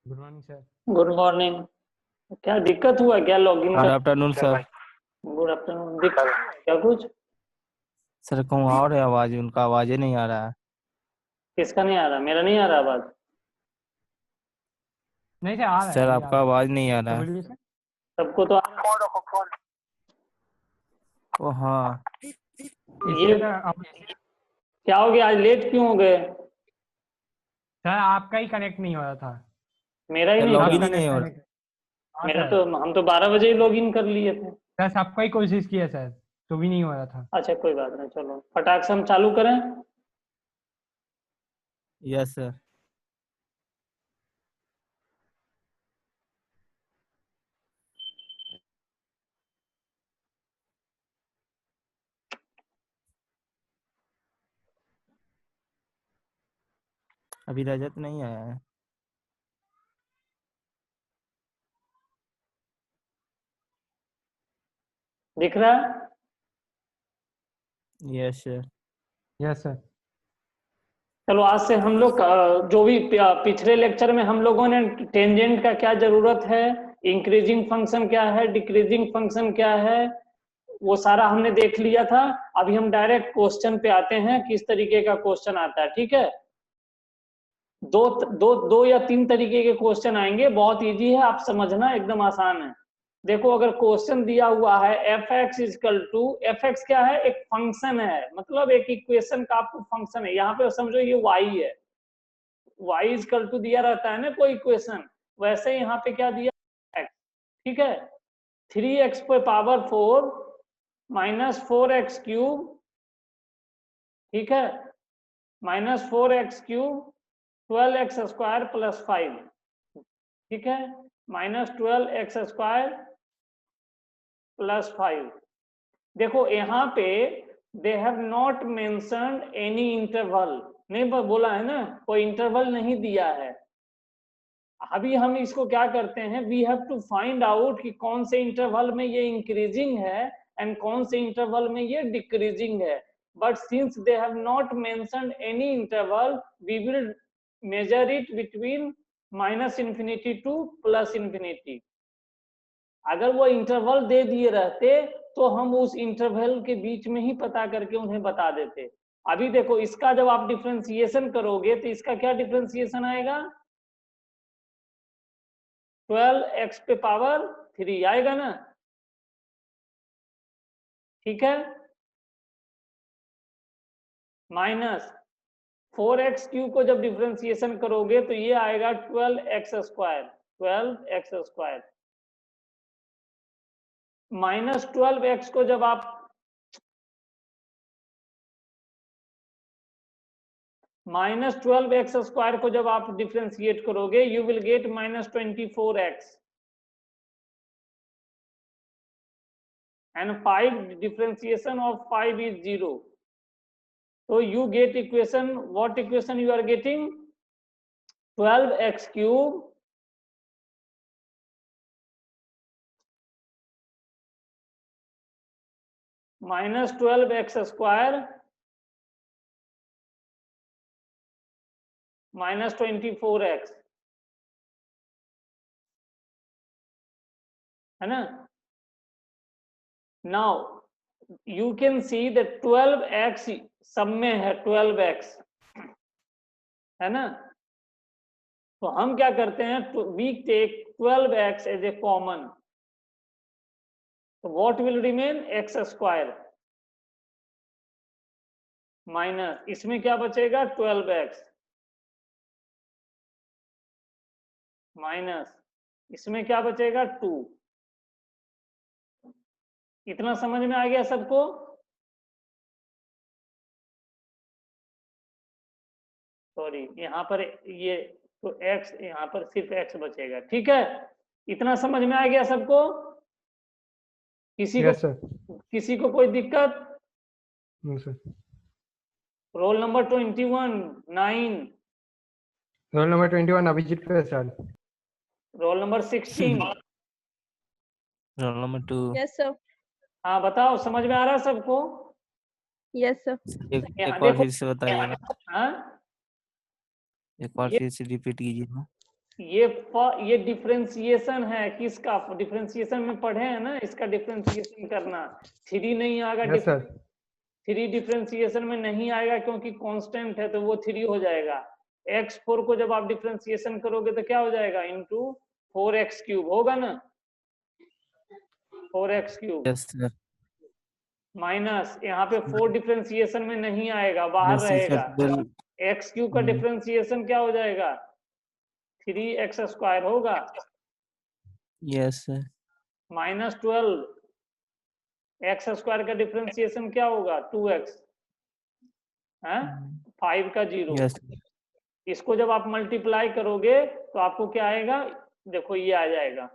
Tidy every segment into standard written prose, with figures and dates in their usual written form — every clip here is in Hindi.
Good morning sir. Good morning. क्या दिक्कत हुआ क्या लॉगिन गुड कर? Afternoon sir. Good afternoon. दिक्कत हुआ क्या कुछ? सर कहूँ और है आवाज, उनका आवाज ही नहीं आ रहा है। किसका नहीं आ रहा? मेरा नहीं आ रहा आवाज? नहीं सर, आ रहा है, सर अभी आ आपका रहा है। आवाज नहीं आ तो रहा है। बोलिए सर। सबको तो आ रहा है। ओ हाँ, इससे ये सर अब क्या हो गया? आज लेट क्यों हो गए? सर आपका ही कनेक्ट नहीं हो रहा था। मेरा ही सर नहीं हो सब लॉगिन रहा। ही नहीं कनेक्ट हो करने रहा। हाँ मेरा सर। तो हम तो 12 बजे ही लॉग इन कर लिए थे। सर सबका ही कोशिश किया सर, तो भी नहीं हो रहा था। अच्छा कोई बात नहीं, चलो फटाक से हम चालू करें। Yes sir. अभी रजत नहीं आया है। दिख रहा है? Yes sir. Yes sir. चलो आज से हम लोग जो भी पिछले लेक्चर में हम लोगों ने टेंजेंट का क्या जरूरत है, इंक्रीजिंग फंक्शन क्या है, डिक्रीजिंग फंक्शन क्या है, वो सारा हमने देख लिया था। अभी हम डायरेक्ट क्वेश्चन पे आते हैं, किस तरीके का क्वेश्चन आता है। ठीक है, दो दो दो या तीन तरीके के क्वेश्चन आएंगे, बहुत इजी है, आप समझना, एकदम आसान है। देखो अगर क्वेश्चन दिया हुआ है f x equal to, f x क्या है? एक फंक्शन है, मतलब एक इक्वेशन का आपको फंक्शन है। यहाँ पे समझो ये वाई है, वाई इजकल टू दिया रहता है ना कोई इक्वेशन, वैसे यहाँ पे क्या दिया एक्स। ठीक है, 3x पे पावर 4 माइनस 4x क्यूब, ठीक है, minus 4x cube 12x square plus 5, ठीक है, माइनस 12x स्क्वायर प्लस 5। देखो यहाँ पे दे have not mentioned any interval, नहीं बोला है ना, कोई इंटरवल नहीं दिया है। अभी हम इसको क्या करते हैं, we have to find out कि कौन से इंटरवल में ये इंक्रीजिंग है एंड कौन से इंटरवल में ये डिक्रीजिंग है। But since they have not mentioned any interval, we will measure it between minus infinity to plus infinity. अगर वो इंटरवल दे दिए रहते तो हम उस इंटरवल के बीच में ही पता करके उन्हें बता देते। अभी देखो इसका जब आप डिफरेंशिएशन करोगे तो इसका क्या डिफरेंशिएशन आएगा? 12x पे पावर 3 आएगा ना, ठीक है, माइनस 4x क्यूब को जब डिफरेंशिएशन करोगे तो ये आएगा 12x square, 12x square, minus 12x को जब आप माइनस 12x स्क्वायर को जब आप डिफरेंशिएट करोगे you will get minus 24x, and 5 differentiation of 5 is 0, so you get equation, what equation you are getting? 12x cube minus 12x square minus 24x, है ना? Now you can see that 12x सब में है, 12x है ना, तो हम क्या करते हैं, we take 12x as a common, so what will remain? x square minus इसमें क्या बचेगा? 12x माइनस इसमें क्या बचेगा? 2। इतना समझ में आ गया सबको? सॉरी यहाँ पर ये तो x, यहाँ पर सिर्फ x बचेगा, ठीक है, इतना समझ में आ गया सबको? Yes sir. किसी को कोई दिक्कत? No sir. Roll number 21 9, roll number 21 Abhijit Prasad. Roll number 16, roll number 2। Yes sir. हाँ बताओ, समझ में आ रहा है सबको? Yes sir. एक बार देखो फिर से बताइएगा। हाँ एक बार ये फिर से रिपीट कीजिए ना। ये डिफरेंशिएशन है किसका, डिफरेंशिएशन में पढ़े हैं ना, इसका डिफरेंशिएशन करना। 3 नहीं आएगा, यस सर। 3 डिफरेंशिएशन में नहीं आएगा क्योंकि कांस्टेंट है, तो वो 3 हो जाएगा। x4 को जब आप डिफरेंशिएशन करोगे तो क्या हो जाएगा, इंटू 4x³ होगा ना, 4x³ यस सर। माइनस यहाँ पे 4 डिफरेंशिएशन में नहीं आएगा, बाहर यस रहेगा। सर। x³ का डिफरेंशिएशन क्या हो जाएगा, 3x² होगा, यस सर। माइनस 12 x² का डिफरेंशिएशन क्या होगा, 2x है, 5 का 0। यस इसको जब आप मल्टीप्लाई करोगे तो आपको क्या आएगा, देखो ये आ जाएगा,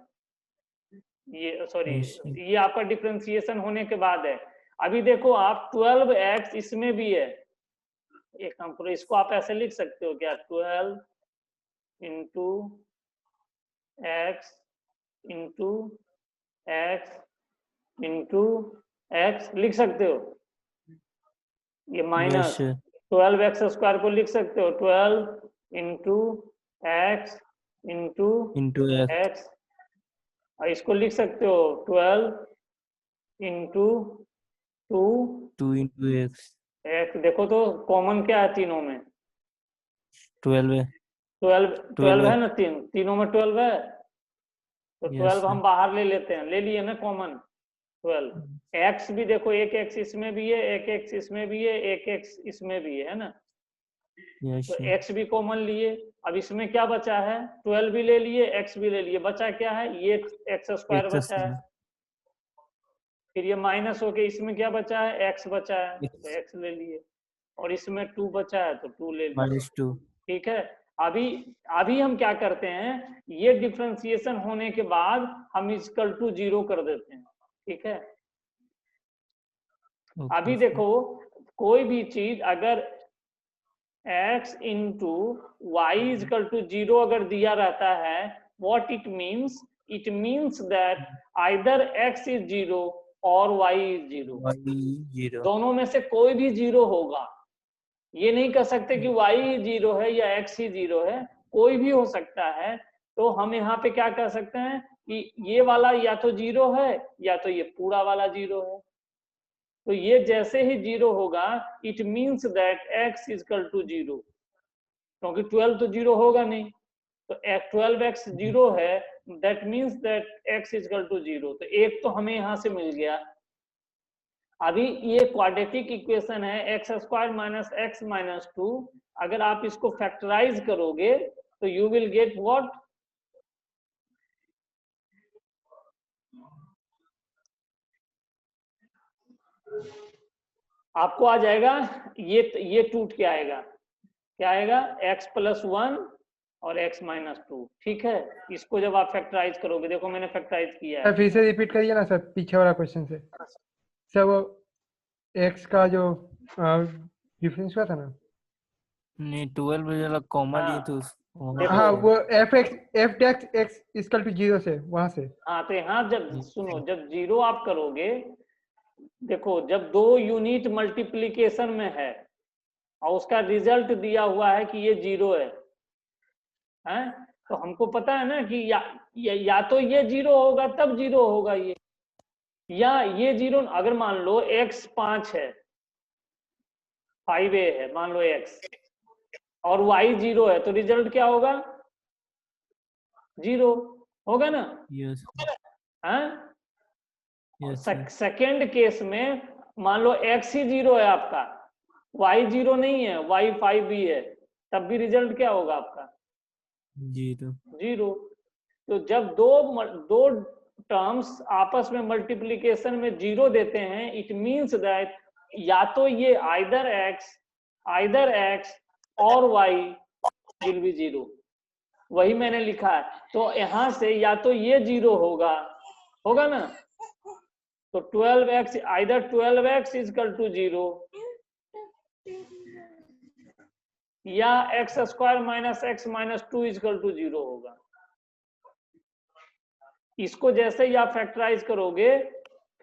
ये सॉरी Yes. ये आपका डिफरेंशिएशन होने के बाद है। अभी देखो आप 12x इसमें भी है, एक काम करो, इसको आप ऐसे लिख सकते हो क्या, 12 into x into x into x लिख सकते हो, ये माइनस sir. 12x² को लिख सकते हो, 12 into x into into x x, और इसको लिख सकते हो 12 इंटू 2 2 into x एक्स। देखो तो कॉमन क्या है तीनों में, 12 है। 12 है ना, तीनों में 12 है, तो Yes, 12 sir. हम बाहर ले लेते हैं, ले लिए ना कॉमन 12। एक्स भी देखो, एक एक्स इसमें भी है, एक एक्स इसमें भी है, एक एक्स इसमें भी है ना, Yes, तो sir. एक्स भी कॉमन लिए। अब इसमें क्या बचा है, 12 भी ले लिए, एक्स भी ले लिए, बचा क्या है, ये x² X बचा है। फिर ये माइनस होके इसमें क्या बचा है, x बचा है, तो x ले लिए, और इसमें 2 बचा है तो 2 ले लिए, minus 2 ठीक है। अभी हम क्या करते हैं, ये डिफरेंशिएशन होने के बाद हम इक्वल टू 0 कर देते हैं, ठीक है। Okay, अभी sir. देखो कोई भी चीज अगर x into y equal to 0 अगर दिया रहता है, what it means that either x is 0 और y इज 0, y 0 दोनों में से कोई भी 0 होगा। ये नहीं कह सकते कि y ही 0 है या x ही 0 है, कोई भी हो सकता है। तो हम यहाँ पे क्या कह सकते हैं कि ये वाला या तो 0 है या तो ये पूरा वाला 0 है। तो ये जैसे ही 0 होगा, it means that x equal to 0, क्योंकि 12 तो 0 होगा नहीं, तो 12x 0 है, that means that x equal to 0। तो एक तो हमें यहां से मिल गया। अभी ये क्वाड्रेटिक इक्वेशन है x² माइनस x माइनस 2, अगर आप इसको फैक्टराइज करोगे तो यू विल गेट व्हाट, आपको आ जाएगा ये टूट के आएगा, क्या आएगा, x+1 और x माइनस 2, ठीक है। इसको जब आप फैक्टराइज करोगे, देखो मैंने फैक्टराइज किया है, सर फिर से रिपीट करिए ना सर, पीछे वाला क्वेश्चन से। सर वो x का जो डिफरेंस हुआ था ना, नहीं 12 वाला कॉमन हाँ। लिए तो देखो, हाँ वो f(x) इक्वल टू 0 से, वहां से। हाँ तो यहाँ जब सुनो, जब 0 आप करोगे, देखो जब 2 यूनिट मल्टीप्लीकेशन में है और उसका रिजल्ट दिया हुआ है कि ये 0 है, तो हमको पता है ना कि या तो ये 0 होगा तब 0 होगा ये, या ये 0, अगर मान लो x 5 है, 5a है मान लो x, और y 0 है, तो रिजल्ट क्या होगा, 0 होगा ना, यस है। यस सेकेंड केस में मान लो x ही 0 है आपका, y 0 नहीं है, y 5b है, तब भी रिजल्ट क्या होगा आपका, 0। तो जब दो टर्म्स आपस में मल्टीप्लीकेशन में 0 देते हैं, इट मींस दैट या तो ये आइदर x और y विल बी 0, वही मैंने लिखा है। तो यहां से या तो ये 0 होगा ना, तो 12x either 12x is equal to 0 या x² minus x minus 2 equal to 0 होगा। इसको जैसे ही आप फैक्टराइज करोगे,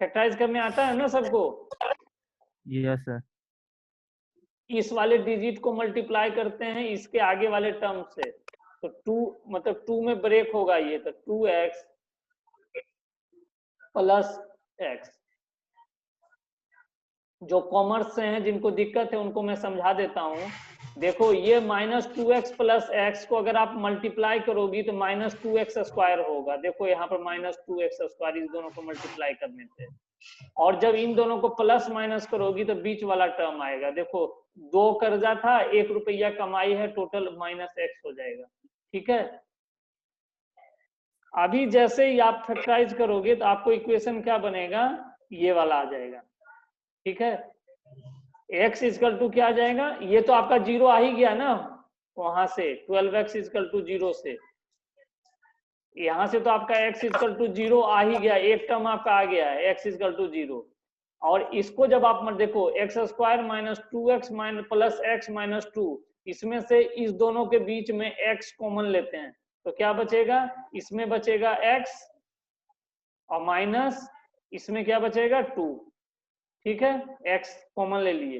फैक्टराइज करने आता है ना सबको, यस सर इस वाले डिजिट को मल्टीप्लाई करते हैं इसके आगे वाले टर्म से, तो 2 मतलब 2 में ब्रेक होगा ये, तो 2x प्लस x। जो कॉमर्स से हैं जिनको दिक्कत है उनको मैं समझा देता हूँ। देखो ये -2x प्लस x को अगर आप मल्टीप्लाई करोगी तो -2x² होगा। देखो यहाँ पर -2x², इस दोनों को मल्टीप्लाई करने से। और जब इन दोनों को प्लस माइनस करोगी तो बीच वाला टर्म आएगा। देखो 2 कर्जा था, 1 रुपया कमाई है, टोटल -x हो जाएगा। ठीक है, अभी जैसे ही आप फैक्टराइज करोगे तो आपको इक्वेशन क्या बनेगा, ये वाला आ जाएगा। ठीक है, x इजकल टू क्या आ जाएगा, ये तो आपका 0 आ ही गया ना वहां से, 12x इजकल टू 0 से। यहां से तो आपका x इजकल टू 0 आ ही गया, एक टर्म आपका आ गया है x इजकल टू 0। और इसको जब आप देखो x² - 2x प्लस x - 2, इसमें से इस दोनों के बीच में x कॉमन लेते हैं तो क्या बचेगा, इसमें बचेगा x और माइनस इसमें क्या बचेगा 2। ठीक है, x कॉमन ले लिए,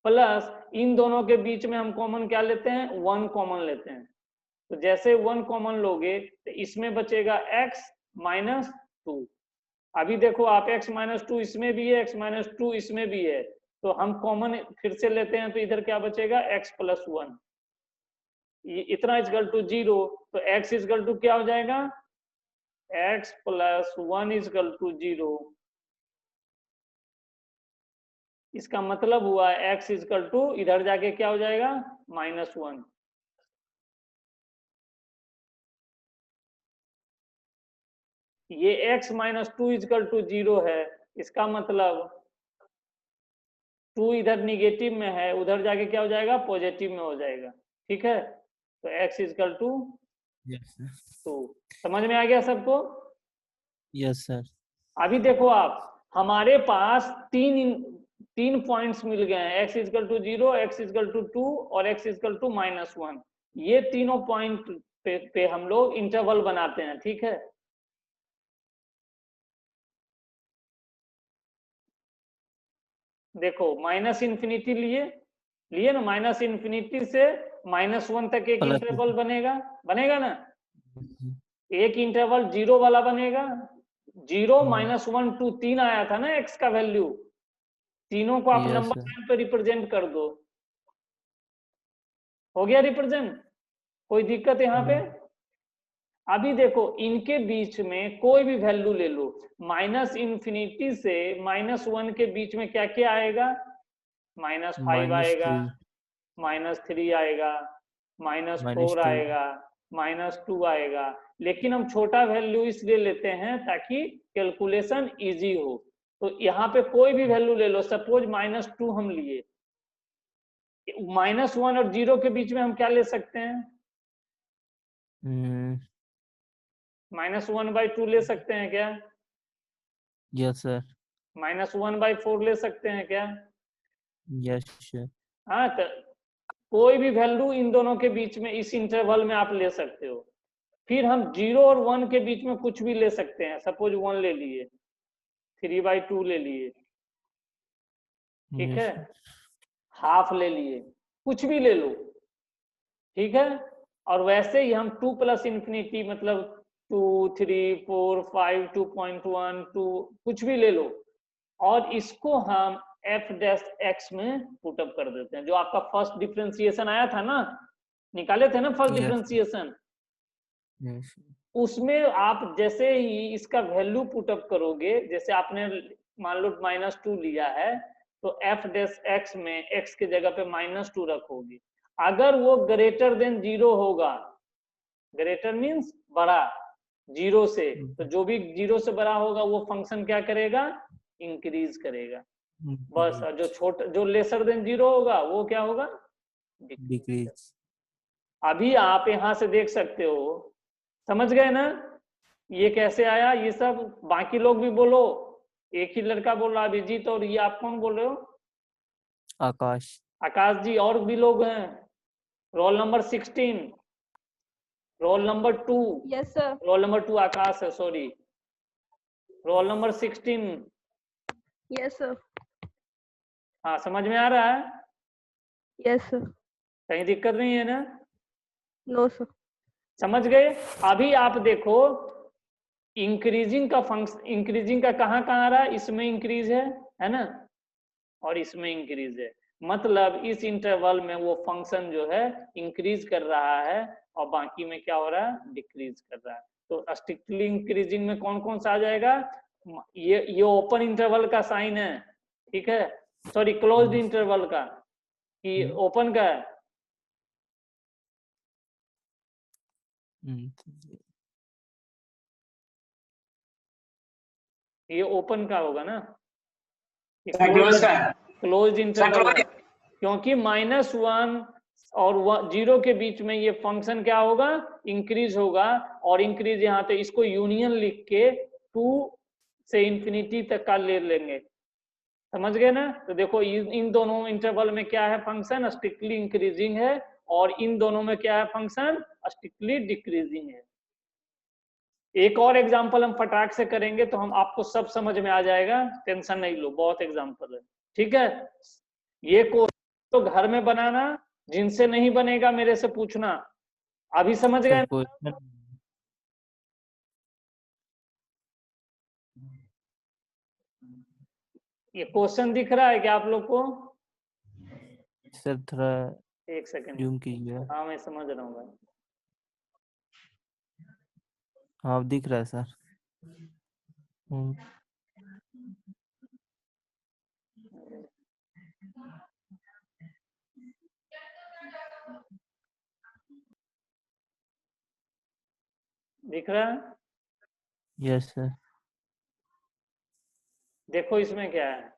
प्लस इन दोनों के बीच में हम कॉमन क्या लेते हैं, 1 कॉमन लेते हैं। तो जैसे 1 कॉमन लोगे तो इसमें बचेगा x - 2। अभी देखो आप x - 2 इसमें भी है, x - 2 इसमें भी है, तो हम कॉमन फिर से लेते हैं तो इधर क्या बचेगा, x + 1। ये इतना इजकल टू 0, तो x इजकल टू क्या हो जाएगा, x + 1 इजकल टू 0। इसका मतलब हुआ x इजकल टू इधर जाके क्या हो जाएगा, -1। ये x - 2 इजकल टू 0 है, इसका मतलब 2 इधर निगेटिव में है, उधर जाके क्या हो जाएगा, पॉजिटिव में हो जाएगा। ठीक है, तो x equal to yes sir. 2। समझ में आ गया सबको। Yes sir. अभी देखो आप, हमारे पास तीन पॉइंट्स मिल गए हैं, x equal to 0, x equal to 2 और x इजकल टू -1। ये तीनों पॉइंट पे हम लोग इंटरवल बनाते हैं। ठीक है, देखो -∞ लिए ना, -∞ से -1 तक एक प्लस इंटरवल बनेगा ना। एक इंटरवल 0 वाला बनेगा, 0 -1 2 3 आया था ना x का वैल्यू, तीनों को आप यस नंबर सर। लाइन पे रिप्रेजेंट कर दो। हो गया रिप्रेजेंट, कोई दिक्कत यहाँ पे। अभी देखो इनके बीच में कोई भी वैल्यू ले लो, -∞ से -1 के बीच में क्या क्या आएगा, -5 आएगा, -3 आएगा, -4 -2 आएगा, -2 आएगा। लेकिन हम छोटा वैल्यू इसलिए लेते हैं ताकि कैलकुलेशन इजी हो। तो यहाँ पे कोई भी वैल्यू ले लो, सपोज -2 हम लिए, -1 और 0 के बीच में हम क्या ले सकते हैं, -1/2 ले सकते हैं क्या, यस सर। -1/4 ले सकते हैं क्या। Yes sir. हाँ, तो कोई भी वैल्यू इन दोनों के बीच में इस इंटरवल में आप ले सकते हो। फिर हम 0 और 1 के बीच में कुछ भी ले सकते हैं, सपोज 1 ले लिए, 3/2 ले लिए, ठीक है, हाफ ले लिए, कुछ भी ले लो। ठीक है, और वैसे ही हम 2 + ∞ मतलब 2 3 4 5 2.1 2 कुछ भी ले लो, और इसको हम f' में पुटअप कर देते हैं। जो आपका फर्स्ट डिफरेंशिएशन आया था ना, निकाले थे ना फर्स्ट डिफरेंशिएशन, उसमें आप जैसे ही इसका वैल्यू पुटअप करोगे, जैसे आपने मान लो -2 लिया है, तो f' में x के जगह पे -2 रखोगे। अगर वो ग्रेटर देन 0 होगा, ग्रेटर मीन्स बड़ा 0 से, तो जो भी 0 से बड़ा होगा वो फंक्शन क्या करेगा, इंक्रीज करेगा। बस, और जो लेसर देन 0 होगा वो क्या होगा, डिक्रीज। अभी आप यहां से देख सकते हो, समझ गए ना ये कैसे आया। ये सब बाकी लोग भी बोलो, एक ही लड़का बोल रहा अभिजीत, और ये आप कौन बोल रहे हो, आकाश। आकाश जी, और भी लोग हैं, role number 16, roll number 2, Yes, sir. Role number 2 आकाश है, sorry, role number 16। Yes, sir. हाँ, समझ में आ रहा है, Yes, sir. कहीं दिक्कत नहीं है ना। No, sir. समझ गए? अभी आप देखो इंक्रीजिंग का फंक्शन, इंक्रीजिंग का कहाँ कहाँ आ रहा है, इसमें इंक्रीज है ना, और इसमें इंक्रीज है, मतलब इस इंटरवल में वो फंक्शन जो है इंक्रीज कर रहा है और बाकी में क्या हो रहा है, डिक्रीज कर रहा है। तो स्ट्रिक्टली इंक्रीजिंग में कौन कौन सा आ जाएगा, ये ओपन इंटरवल का साइन है, ठीक है, सॉरी क्लोज्ड इंटरवल का, कि ओपन का है, ये ओपन का होगा ना, क्लोज इंटरवल है, क्योंकि -1 और 0 के बीच में ये फंक्शन क्या होगा, इंक्रीज होगा, और इंक्रीज यहाँ पे इसको यूनियन लिख के 2 से इंफिनिटी तक का ले लेंगे, समझ गए ना? तो देखो इन दोनों इंटरवल में क्या है फंक्शन, स्ट्रिक्टली इंक्रीजिंग है, और इन दोनों में क्या है फंक्शन, स्ट्रिक्टली डिक्रीजिंग है। एक और एग्जांपल हम फटाक से करेंगे तो हम आपको सब समझ में आ जाएगा, टेंशन नहीं लो, बहुत एग्जांपल है, ठीक है। ये क्वेश्चन तो घर में बनाना, जिनसे नहीं बनेगा मेरे से पूछना। अभी समझ गए? ये क्वेश्चन दिख रहा है क्या आप लोग को? सर थोड़ा एक सेकंड जूम कीजिए। हाँ मैं समझ रहा हूँ भाई। हाँ दिख रहा है सर। दिख रहा है? Yes sir. देखो इसमें क्या है,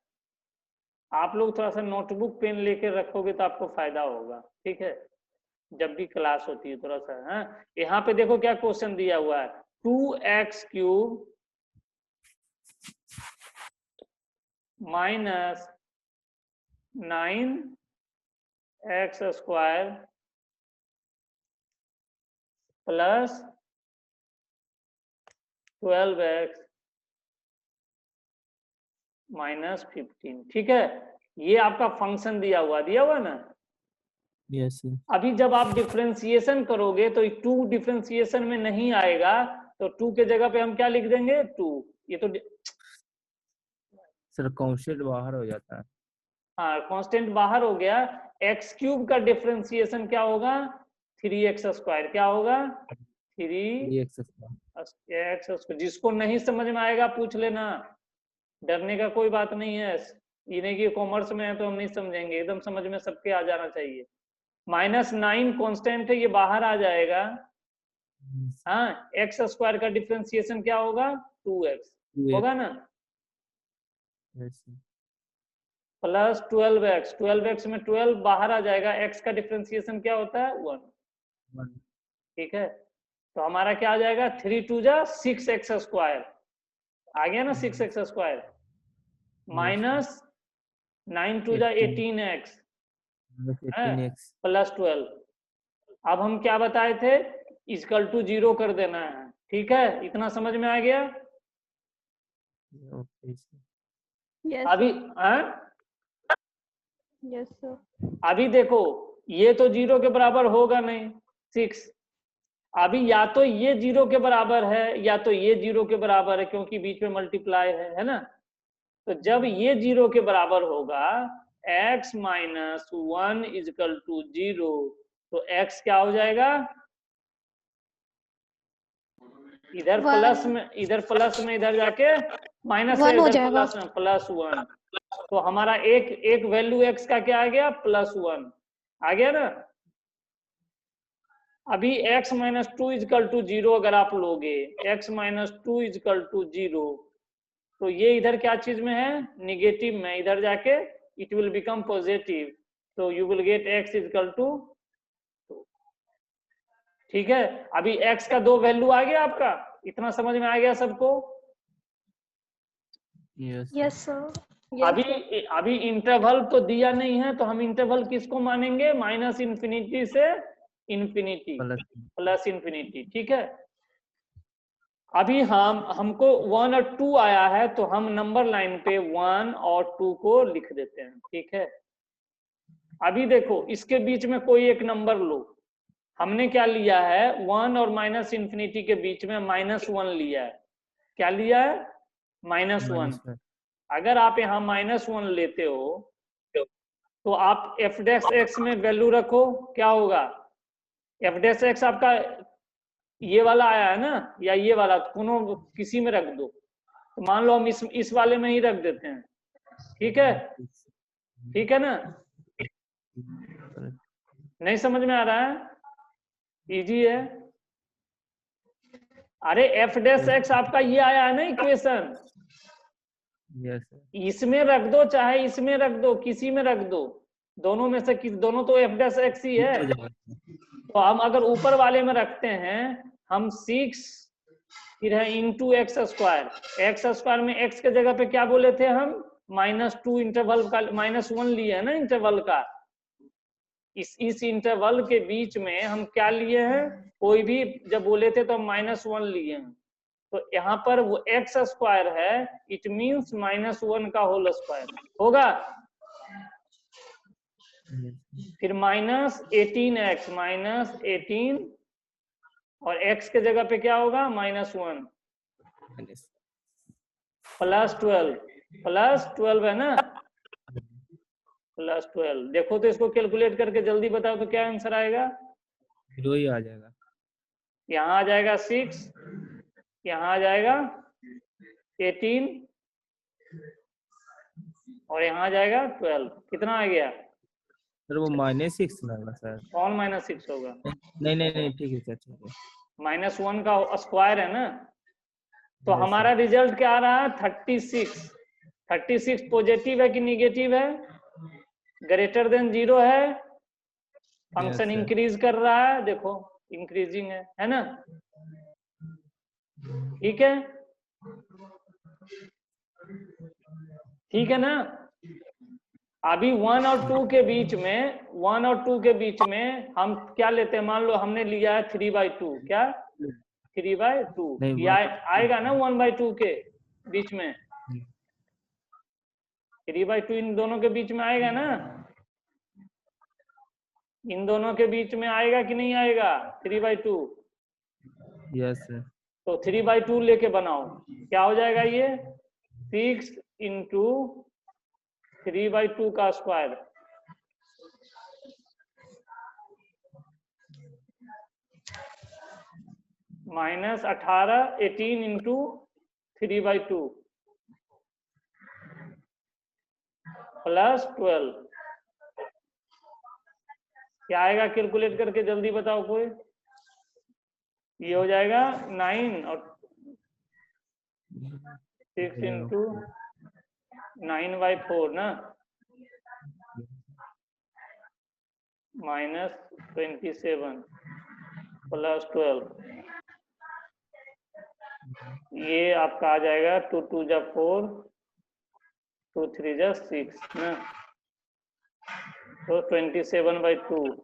आप लोग थोड़ा सा नोटबुक पेन लेके रखोगे तो आपको फायदा होगा, ठीक है, जब भी क्लास होती है थोड़ा सा। हाँ यहाँ पे देखो क्या क्वेश्चन दिया हुआ है, 2x cube minus 9x square plus 12x minus 15, ठीक है, ये आपका फंक्शन दिया हुआ ना। Yes sir. अभी जब आप डिफरेंशिएशन करोगे तो 2 डिफरेंशिएशन में नहीं आएगा, तो 2 के जगह पे हम क्या लिख देंगे, 2। ये तो सर कांस्टेंट बाहर हो जाता है। हाँ कांस्टेंट बाहर हो गया, एक्स क्यूब का डिफरेंशिएशन क्या होगा, 3x स्क्वायर, क्या होगा 3x स्क्वायर। जिसको नहीं समझ में आएगा पूछ लेना, डरने का कोई बात नहीं है, इन्हें की कॉमर्स में है तो हम नहीं समझेंगे, एकदम समझ में सबके आ जाना चाहिए। -9 कांस्टेंट है, ये बाहर आ जाएगा। हाँ एक्स स्क्वायर का डिफरेंशिएशन क्या होगा, 2x होगा ना, प्लस 12x में 12 बाहर आ जाएगा, x का डिफरेंशिएशन क्या होता है 1, ठीक है, तो हमारा क्या आ जाएगा 3 2 जा 6x स्क्वायर आ गया ना, 6x स्क्वायर माइनस 9 2 जा 18x प्लस 12। अब हम क्या बताए थे, इक्वल टू 0 कर देना है, ठीक है, इतना समझ में आ गया? Yes. अभी Yes, sir. अभी देखो ये तो 0 के बराबर होगा नहीं 6, अभी या तो ये 0 के बराबर है या तो ये 0 के बराबर है, क्योंकि बीच में मल्टीप्लाई है ना। तो जब ये 0 के बराबर होगा, x माइनस 1 इजकल टू 0, तो x क्या हो जाएगा, इधर प्लस में इधर जाके माइनस है, इधर प्लस में +1, तो हमारा एक वैल्यू x का क्या आ गया, +1 आ गया ना। अभी x माइनस 2 इजकल टू 0 अगर आप लोगे, x माइनस 2 इजकल टू 0, तो ये इधर क्या चीज में है, निगेटिव में, इधर जाके इट विल बिकम पॉजिटिव, तो you will get x equal to 2, ठीक है। अभी x का 2 वैल्यू आ गया आपका, इतना समझ में आ गया सबको? Yes, sir. अभी इंटरवल तो दिया नहीं है, तो हम इंटरवल किसको मानेंगे, -∞ से इंफिनिटी प्लस इंफिनिटी, ठीक है। अभी हमको 1 और 2 आया है, तो हम नंबर लाइन पे 1 और 2 को लिख देते हैं, ठीक है। अभी देखो इसके बीच में कोई एक नंबर लो, हमने क्या लिया है, 1 और माइनस इन्फिनिटी के बीच में -1 लिया है। क्या लिया है, -1। अगर आप यहाँ -1 लेते हो तो आप f डैश x में वैल्यू रखो, क्या होगा, f डैश x आपका ये वाला आया है ना, या ये वाला, दोनों किसी में रख दो। तो मान लो हम इस वाले में ही रख देते हैं, ठीक है, ठीक है ना, नहीं समझ में आ रहा है, इजी है। अरे f डैश x आपका ये आया है ना इक्वेशन, यस इसमें रख दो चाहे इसमें रख दो, किसी में रख दो, दोनों में से दोनों तो f डैश x ही है। तो हम अगर ऊपर वाले में रखते हैं, हम 6 फिर है इंटू एक्स स्क्वायर में x के जगह पे क्या बोले थे हम, -2 इंटरवल का -1 लिए है ना इंटरवल का। इस इंटरवल के बीच में हम क्या लिए हैं, कोई भी जब बोले थे तो हम -1 लिए हैं। तो यहाँ पर वो एक्स स्क्वायर है, इट मीन्स -1 का होल स्क्वायर होगा। फिर -18x -18 और x के जगह पे क्या होगा, -1 +12 है ना, +12। देखो तो इसको कैलकुलेट करके जल्दी बताओ तो क्या आंसर आएगा, 0 ही आ जाएगा। यहाँ आ जाएगा 6, यहाँ आ जाएगा 18 और यहाँ आ जाएगा 12। कितना आ गया सर वो -6 लगा सर। कौन -6 होगा, नहीं नहीं नहीं ठीक है सर, ठीक है। -1 का स्क्वायर है ना। तो Yes, हमारा रिजल्ट क्या आ रहा है, 36। 36 पॉजिटिव है कि निगेटिव है, ग्रेटर देन 0 है, फंक्शन sir. इंक्रीज कर रहा है, देखो इंक्रीजिंग है ना, ठीक है, ठीक है ना। अभी 1 और 2 के बीच में हम क्या लेते हैं, मान लो हमने लिया है 3/2, क्या 3/2, नहीं, ये आएगा ना 1/2 के बीच में, 3/2 इन दोनों के बीच में आएगा ना, इन दोनों के बीच में आएगा कि नहीं आएगा 3/2। Yes sir. तो 3/2 लेके बनाओ, क्या हो जाएगा ये 6 इंटू 3/2 का स्क्वायर -18 18 इंटू 3/2 +12। क्या आएगा कैलकुलेट करके जल्दी बताओ कोई, ये हो जाएगा 9 और 6 इंटू 9/4 ना, -27 +12। ये आपका आ जाएगा 2 2 जा 4 2 3 जा 6 ना, तो 27/2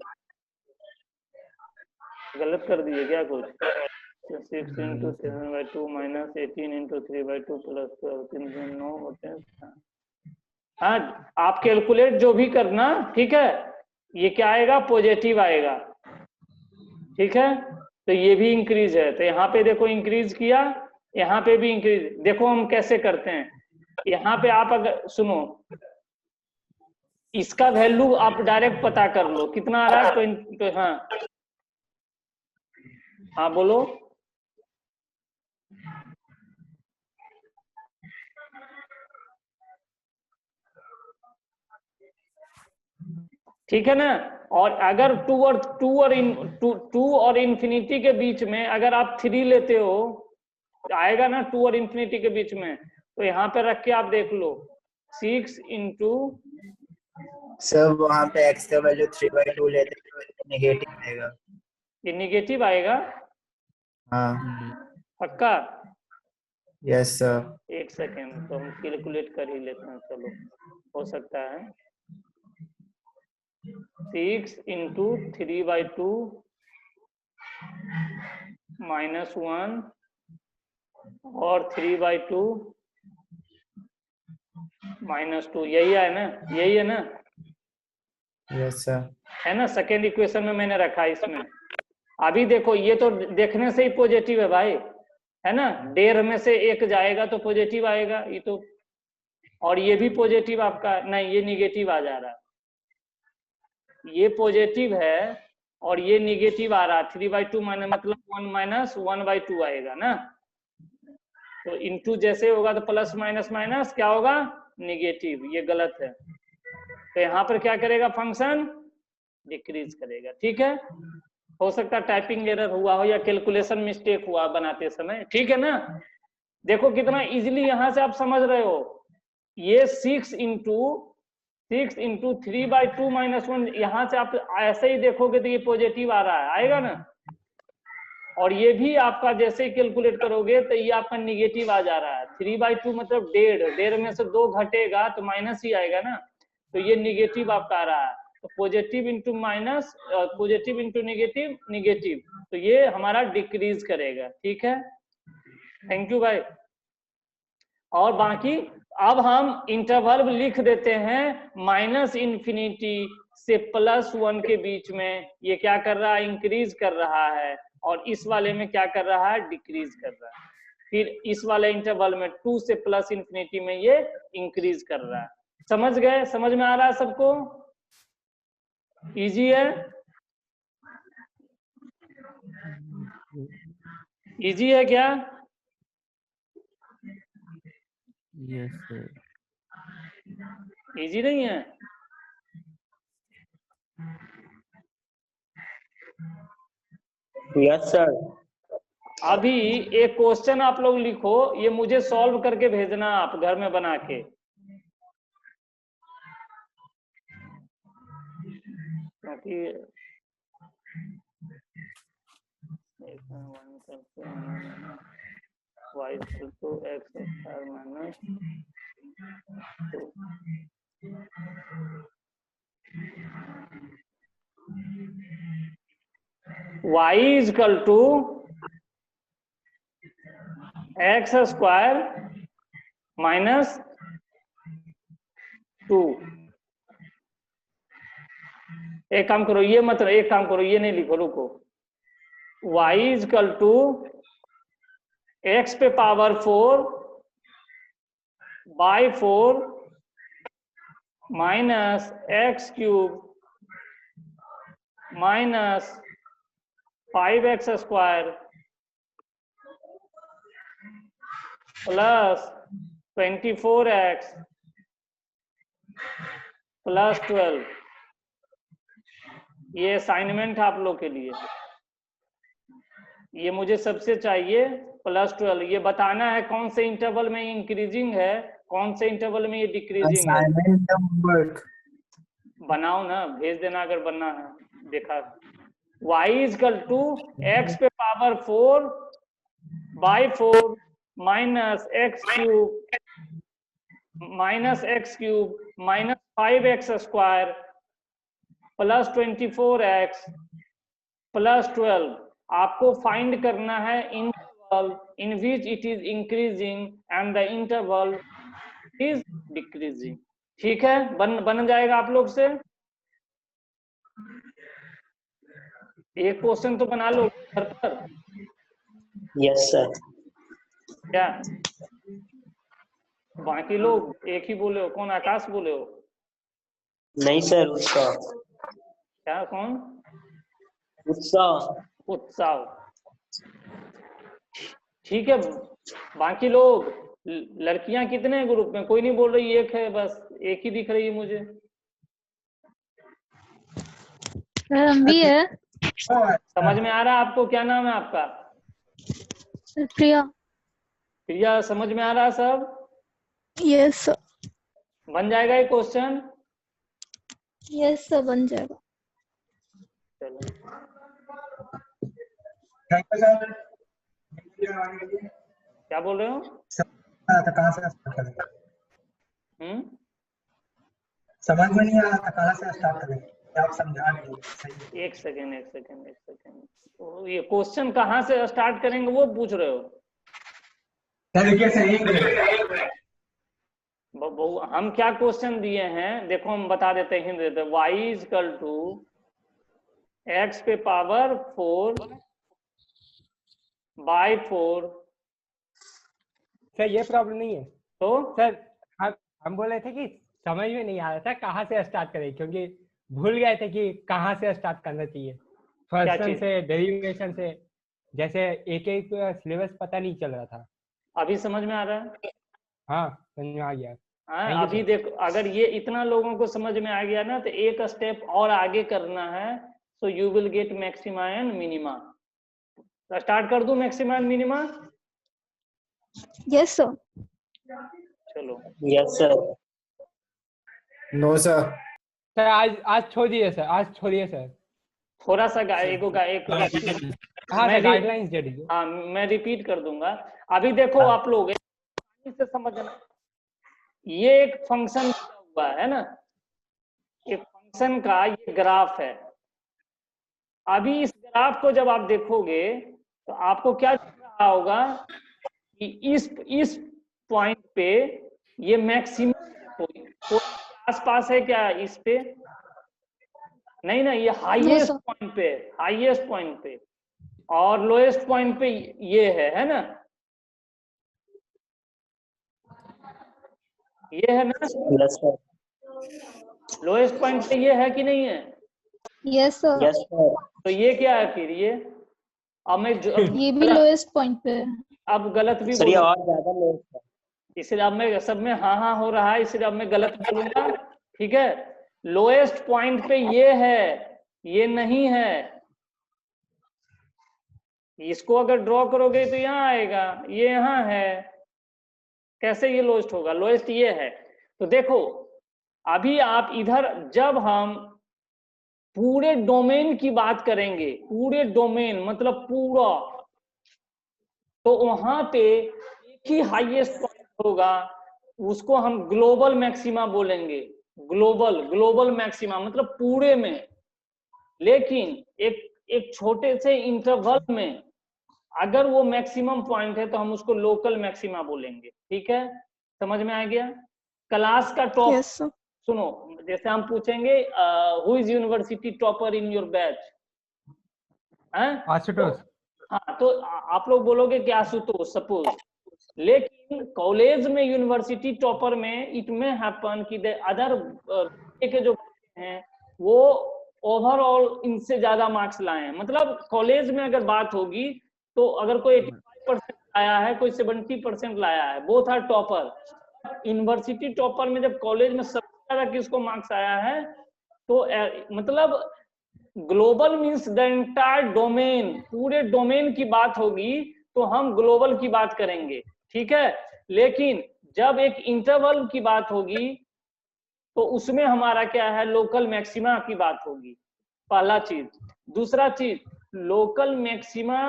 गलत कर दिए क्या कुछ, 6 इंटू 7/2 -18 इंटू 3/2 +12 3 9 होते हैं। हाँ आप कैलकुलेट जो भी करना, ठीक है, ये क्या आएगा पॉजिटिव आएगा, ठीक है। तो ये भी इंक्रीज है, तो यहाँ पे देखो इंक्रीज किया, यहाँ पे भी इंक्रीज। देखो हम कैसे करते हैं, यहाँ पे आप अगर सुनो, इसका वैल्यू आप डायरेक्ट पता कर लो कितना आ रहा है 20। हाँ हाँ बोलो, ठीक है ना। और अगर 2 और इन्फिनिटी के बीच में अगर आप 3 लेते हो, आएगा ना 2 और इन्फिनिटी के बीच में, तो यहाँ पे रख के आप देख लो 6 इंटू, सर वहाँ पे x का वैल्यू 3/2 लेते हैं तो नेगेटिव आएगा। ये निगेटिव आएगा, हाँ पक्का। Yes sir. एक सेकेंड, तो हम कैलकुलेट कर ही लेते हैं, चलो हो सकता है। 6 इंटू 3/2 -1 और 3/2 -2, यही है ना, यही है ना, यस सर। है ना। सेकेंड इक्वेशन में मैंने रखा है इसमें, अभी देखो ये तो देखने से ही पॉजिटिव है भाई, है ना, 1.5 में से 1 जाएगा तो पॉजिटिव आएगा ये तो, और ये भी पॉजिटिव आपका, नहीं ये निगेटिव आ जा रहा है, ये पॉजिटिव है और ये निगेटिव आ रहा है, 3/2 मतलब 1 माइनस 1/2 आएगा ना, तो इनटू जैसे होगा तो प्लस माइनस माइनस क्या होगा, निगेटिव, ये गलत है, तो यहाँ पर क्या करेगा फंक्शन, डिक्रीज करेगा। ठीक है, हो सकता है टाइपिंग एरर हुआ हो या कैलकुलेशन मिस्टेक हुआ बनाते समय, ठीक है ना। देखो कितना इजीली यहाँ से आप समझ रहे हो, ये 6 इंटू 3/2 माइनस 1, यहाँ से आप ऐसे ही देखोगे तो ये पॉजिटिव आ रहा है, आएगा ना, और ये भी आपका जैसे ही कैलकुलेट करोगे तो ये आपका निगेटिव आ जा रहा है, 3/2 मतलब 1.5 में से 2 घटेगा तो माइनस ही आएगा ना, तो ये निगेटिव आपका आ रहा है, तो positive into minus, positive into negative, negative, तो ये हमारा डिक्रीज करेगा। ठीक है, थैंक यू भाई। और बाकी अब हम इंटरवल लिख देते हैं -∞ से +1 के बीच में, ये क्या कर रहा है, इंक्रीज कर रहा है, और इस वाले में क्या कर रहा है, डिक्रीज कर रहा है, फिर इस वाले इंटरवल में 2 से +∞ में ये इंक्रीज कर रहा है। समझ गए, समझ में आ रहा है सबको, इजी है, इजी है क्या, यस सर। इजी नहीं है, यस सर। अभी एक क्वेश्चन आप लोग लिखो, ये मुझे सॉल्व करके भेजना आप घर में बना के, क्योंकि y to x square minus 2, y is equal to x square minus 2। एक काम करो, ये मत, एक काम करो, ये नहीं लिखो, रुको, y is equal to x पे power 4 by 4 minus x cube minus 5x square plus 24x plus 12। ये असाइनमेंट है आप लोग के लिए, ये मुझे सबसे चाहिए +12, ये बताना है कौन से इंटरवल में इंक्रीजिंग है, कौन से इंटरवल में ये डिक्रीजिंग है। बनाओ ना, भेज देना अगर बनना है, देखा। y is equal to x पे power 4 by 4 minus x cube minus 5x square plus 24x plus 12। आपको फाइंड करना है interval in which it is increasing and the interval is decreasing. ठीक है, बन जाएगा आप लोग से। एक क्वेश्चन तो बना लो घर पर। Yes sir. क्या बाकी लोग एक ही बोले हो? कौन, आकाश बोले हो? नहीं सर, उत्साह। क्या, कौन? उत्साह। उत्साह। ठीक है, बाकी लोग, लड़कियां कितने हैं ग्रुप में? कोई नहीं बोल रही, एक है बस, एक ही दिख रही है मुझे। हम भी है। समझ में आ रहा है आपको? क्या नाम है आपका? प्रिया। प्रिया, समझ में आ रहा है सब? Yes sir. बन जाएगा ये क्वेश्चन? यस सर, बन जाएगा। चलो, क्या बोल रहे हो? कहाँ से स्टार्ट करेंगे? समझ में नहीं आ रहा था, कहाँ से स्टार्ट करेंगे, आप समझा दीजिए। एक सेकेंड। तो ये क्वेश्चन कहाँ से स्टार्ट करेंगे वो पूछ रहे हो? हम क्या क्वेश्चन दिए हैं देखो, हम बता देते हैं, y is equal to x पे पावर 4 बाय 4। सर ये प्रॉब्लम नहीं है तो सर, हम बोल रहे थे कि समझ में नहीं आ रहा था कहाँ से स्टार्ट करें, क्योंकि भूल गए थे कि कहाँ से स्टार्ट करना चाहिए, फंक्शन चीज? से, डेरिवेशन से, जैसे एक एक सिलेबस पता नहीं चल रहा था। अभी समझ में आ रहा है? हाँ समझ में आ गया। हाँ, Thank you, अभी sir. देखो, अगर ये इतना लोगों को समझ में आ गया ना, तो एक स्टेप और आगे करना है। So you will get maxima and minima. Start कर दूं maxima and minima? Yes, sir. चलो। Yes sir. No sir. Sir आज छोड़िए सर, आज छोड़िए सर। थोड़ा सा एक हाँ मैं सर, गाइडलाइंस दे दीजिए। हाँ, मैं रिपीट कर दूंगा। अभी देखो आप लोग से समझना, ये एक फंक्शन हुआ है ना, एक फंक्शन का ये ग्राफ है। अभी इस ग्राफ को जब आप देखोगे तो आपको क्या दिख रहा होगा कि इस पॉइंट पे ये मैक्सिमम कोई आसपास है क्या इस पे? नहीं ना, ये हाईएस्ट sir. पॉइंट पे, हाईएस्ट पॉइंट पे, और लोएस्ट पॉइंट पे ये है ना, ये है ना, यस सर। लोएस्ट पॉइंट पे ये है कि नहीं है? Yes, sir. Yes sir. तो ये क्या है फिर? ये अब मैं ये भी लोएस्ट पॉइंट पे है। अब गलत भी सर ये बोलूंगा, और ज्यादा लोग है। इसलिए अब मैं सब में हाँ हाँ हो रहा है, इसलिए अब मैं गलत बोलूंगा। ठीक है, लोएस्ट पॉइंट पे ये है, ये नहीं है। इसको अगर ड्रॉ करोगे तो यहाँ आएगा, ये यहाँ है। कैसे ये लोएस्ट होगा? लोएस्ट ये है। तो देखो, अभी आप इधर, जब हम पूरे डोमेन की बात करेंगे, पूरे डोमेन मतलब पूरा, तो वहां पे एक ही हाईएस्ट पॉइंट होगा, उसको हम ग्लोबल मैक्सिमा बोलेंगे। ग्लोबल मैक्सिमा मतलब पूरे में। लेकिन एक छोटे से इंटरवल में अगर वो मैक्सिमम पॉइंट है तो हम उसको लोकल मैक्सिमा बोलेंगे। ठीक है, समझ में आ गया? क्लास का टॉप, Yes, sir. सुनो, जैसे हम पूछेंगे who is university topper in your batch, Ashutosh. हाँ, तो आप लोग बोलोगे कि आशुतोष सपोज। लेकिन कॉलेज में यूनिवर्सिटी टॉपर में इट में हैपन कि द अदर के जो हैं वो ओवरऑल इनसे ज्यादा मार्क्स लाए हैं। मतलब कॉलेज में अगर बात होगी तो अगर कोई 85% लाया है, कोई 70% लाया है, both are topper. University topper में जब कॉलेज में सबसे ज्यादा किसको मार्क्स आया है, तो मतलब global means the entire domain, पूरे डोमेन की बात होगी तो हम ग्लोबल की बात करेंगे। ठीक है, लेकिन जब एक इंटरवल की बात होगी तो उसमें हमारा क्या है, लोकल मैक्सिमा की बात होगी। पहला चीज। दूसरा चीज, लोकल मैक्सिमा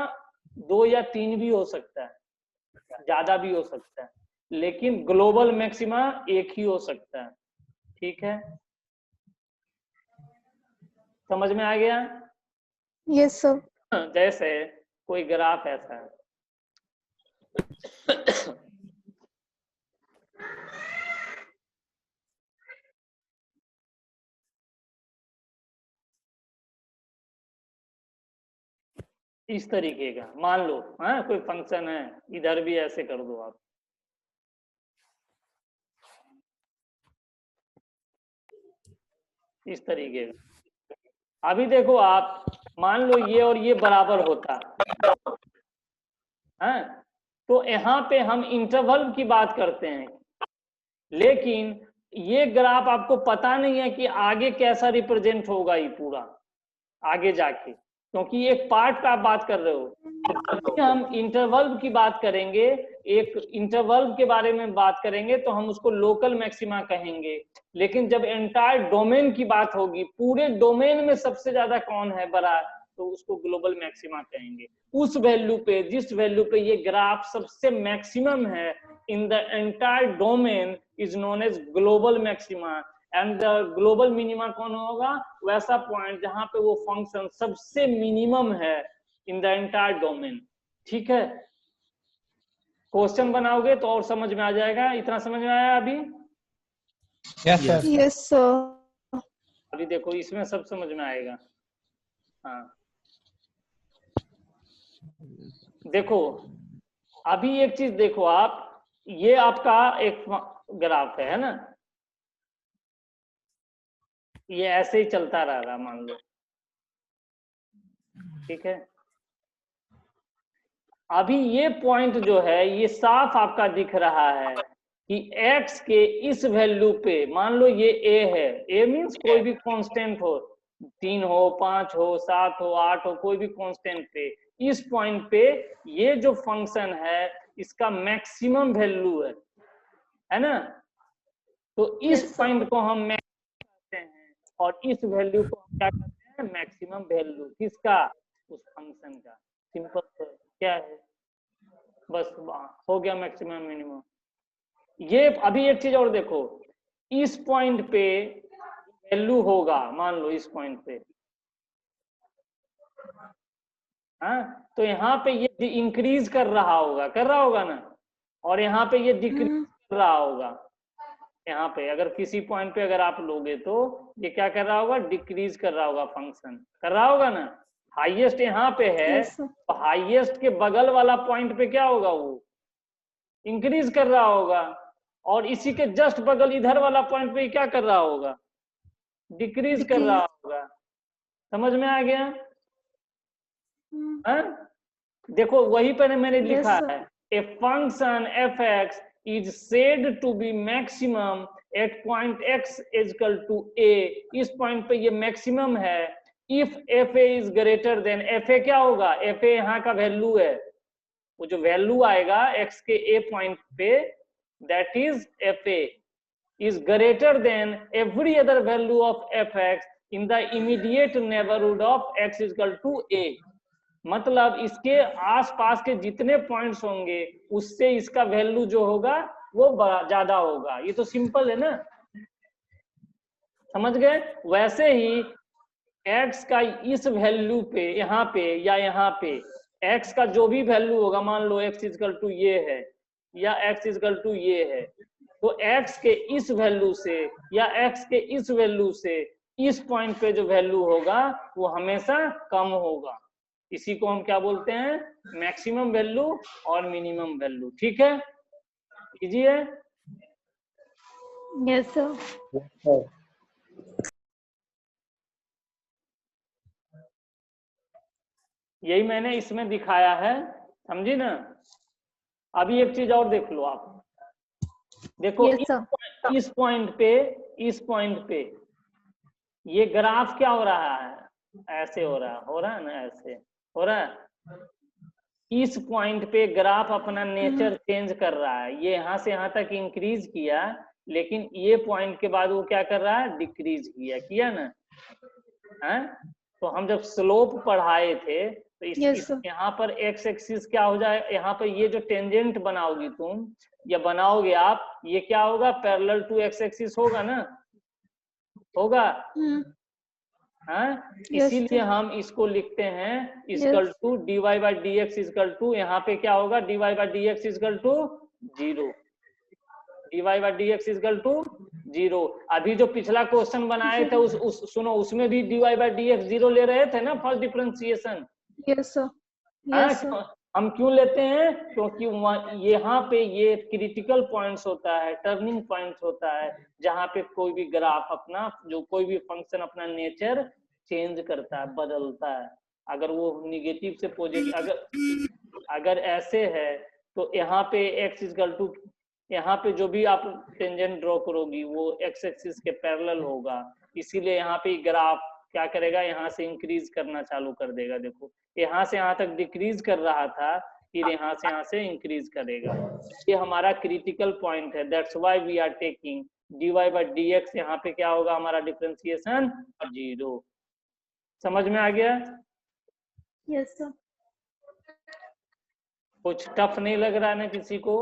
2 या 3 भी हो सकता है, ज्यादा भी हो सकता है, लेकिन ग्लोबल मैक्सिमा एक ही हो सकता है। ठीक है, समझ में आ गया? Yes, sir. जैसे कोई ग्राफ ऐसा है, इस तरीके का मान लो, हाँ, कोई फंक्शन है, इधर भी ऐसे कर दो आप। इस तरीके का। अभी देखो आप, मान लो ये और ये बराबर होता है, तो यहाँ पे हम इंटरवल की बात करते हैं। लेकिन ये ग्राफ आपको पता नहीं है कि आगे कैसा रिप्रेजेंट होगा ये पूरा आगे जाके, क्योंकि एक पार्ट का आप बात कर रहे हो। तो जब भी हम इंटरवल की बात करेंगे, एक इंटरवल के बारे में बात करेंगे, तो हम उसको लोकल मैक्सिमा कहेंगे। लेकिन जब एंटायर डोमेन की बात होगी, पूरे डोमेन में सबसे ज्यादा कौन है बड़ा, तो उसको ग्लोबल मैक्सिमा कहेंगे। उस वैल्यू पे, जिस वैल्यू पे ये ग्राफ सबसे मैक्सिमम है in the entire domain is known as global maxima. And the global minima कौन होगा? वैसा पॉइंट जहां पे वो फंक्शन सबसे मिनिमम है इन द एंटायर डोमेन। ठीक है, क्वेश्चन बनाओगे तो और समझ में आ जाएगा। इतना समझ में आया अभी? Yes sir. Yes, sir. अभी देखो इसमें सब समझ में आएगा। हाँ देखो, अभी एक चीज देखो आप, ये आपका एक ग्राफ है ना, ये ऐसे ही चलता रह रहा मान लो, ठीक है। अभी ये पॉइंट जो है ये साफ आपका दिख रहा है कि x के इस वैल्यू पे, मान लो ये a है, a मीन्स कोई भी कांस्टेंट हो, 3 हो, 5 हो, 7 हो, 8 हो, कोई भी कांस्टेंट पे, इस पॉइंट पे ये जो फंक्शन है इसका मैक्सिमम वैल्यू है ना। तो इस पॉइंट को हम मैक्स करते हैं और इस वैल्यू को हम क्या करते हैं, मैक्सिमम वैल्यू किसका, उस फंक्शन का। सिंपल क्या है, बस हो गया मैक्सिमम मिनिमम। ये अभी एक चीज और देखो, इस पॉइंट पे वैल्यू होगा, मान लो इस पॉइंट पे, हाँ, तो यहाँ पे ये इंक्रीज कर रहा होगा ना, और यहाँ पे ये डिक्रीज कर रहा होगा। यहाँ पे अगर किसी पॉइंट पे अगर आप लोगे तो ये क्या कर रहा होगा, डिक्रीज कर रहा होगा, फंक्शन कर रहा होगा ना। हाईएस्ट यहाँ पे है, तो हाईएस्ट के बगल वाला पॉइंट पे क्या होगा, वो इंक्रीज कर रहा होगा, और इसी के जस्ट बगल इधर वाला पॉइंट पे क्या कर रहा होगा, डिक्रीज कर रहा होगा। समझ में आ गया? देखो वही पर मैंने लिखा है, a function f(x) is said to be maximum at point x is equal to a। इस पॉइंट पे ये मैक्सिमम है if fa is greater than, fa क्या होगा, fa यहाँ का वैल्यू है, वो जो वैल्यू आएगा x के a पॉइंट पे, that is fa is greater than every other value of fx in the immediate neighborhood of x is equal to a। मतलब इसके आसपास के जितने पॉइंट्स होंगे उससे इसका वैल्यू जो होगा वो ज्यादा होगा। ये तो सिंपल है ना, समझ गए? वैसे ही x का इस वैल्यू पे, यहाँ पे या यहाँ पे x का जो भी वैल्यू होगा, मान लो x इक्वल टू ये है या x इक्वल टू ये है, तो x के इस वैल्यू से या x के इस वैल्यू से इस पॉइंट पे जो वैल्यू होगा वो हमेशा कम होगा। इसी को हम क्या बोलते हैं, मैक्सिमम वैल्यू और मिनिमम वैल्यू। ठीक है, कीजिए। Yes sir. यही मैंने इसमें दिखाया है, समझी ना। अभी एक चीज और देख लो आप, देखो इस पॉइंट पे ये ग्राफ क्या हो रहा है, ऐसे हो रहा है ना, ऐसे हो रहा है। इस पॉइंट पे ग्राफ अपना नेचर चेंज कर रहा है, ये यहाँ से यहाँ तक इंक्रीज किया, लेकिन ये पॉइंट के बाद वो क्या कर रहा है, डिक्रीज किया ना है। तो हम जब स्लोप पढ़ाए थे तो यहाँ पर एक्स एक्सिस क्या हो जाए, यहाँ पर ये जो टेंजेंट बनाओगी तुम या बनाओगे आप, ये क्या होगा, पैरेलल टू एक्स एक्सिस होगा ना, होगा। हाँ, इसीलिए हम इसको लिखते हैं equal to dy by d x equal to, यहाँ पे क्या होगा, dy by d x equal to 0, dy by d x equal to 0। अभी जो पिछला क्वेश्चन बनाए थे सुनो, उसमें भी dy बाई डी एक्स 0 ले रहे थे ना, फर्स्ट डिफरेंशिएशन। Yes sir. हम क्यों लेते हैं, क्योंकि यहाँ पे ये क्रिटिकल पॉइंट्स होता है, टर्निंग पॉइंट्स होता है, जहाँ पे कोई भी ग्राफ अपना, जो कोई भी फंक्शन अपना नेचर चेंज करता है, बदलता है। अगर वो निगेटिव से पॉजिटिव, अगर ऐसे है तो यहाँ पे x इक्वल टू, यहाँ पे जो भी आप टेंजेंट ड्रॉ करोगी वो x एक्सिस के पैरेलल होगा, इसीलिए यहाँ पे ग्राफ क्या करेगा, यहाँ से इंक्रीज करना चालू कर देगा। देखो यहाँ से यहाँ तक डिक्रीज कर रहा था, फिर यहाँ से इंक्रीज करेगा। ये हमारा क्रिटिकल पॉइंट है, that's why we are taking dy by d x. यहाँ पे क्या होगा हमारा डिफरेंशिएशन 0। समझ में आ गया? Yes sir. कुछ टफ नहीं लग रहा है ना किसी को?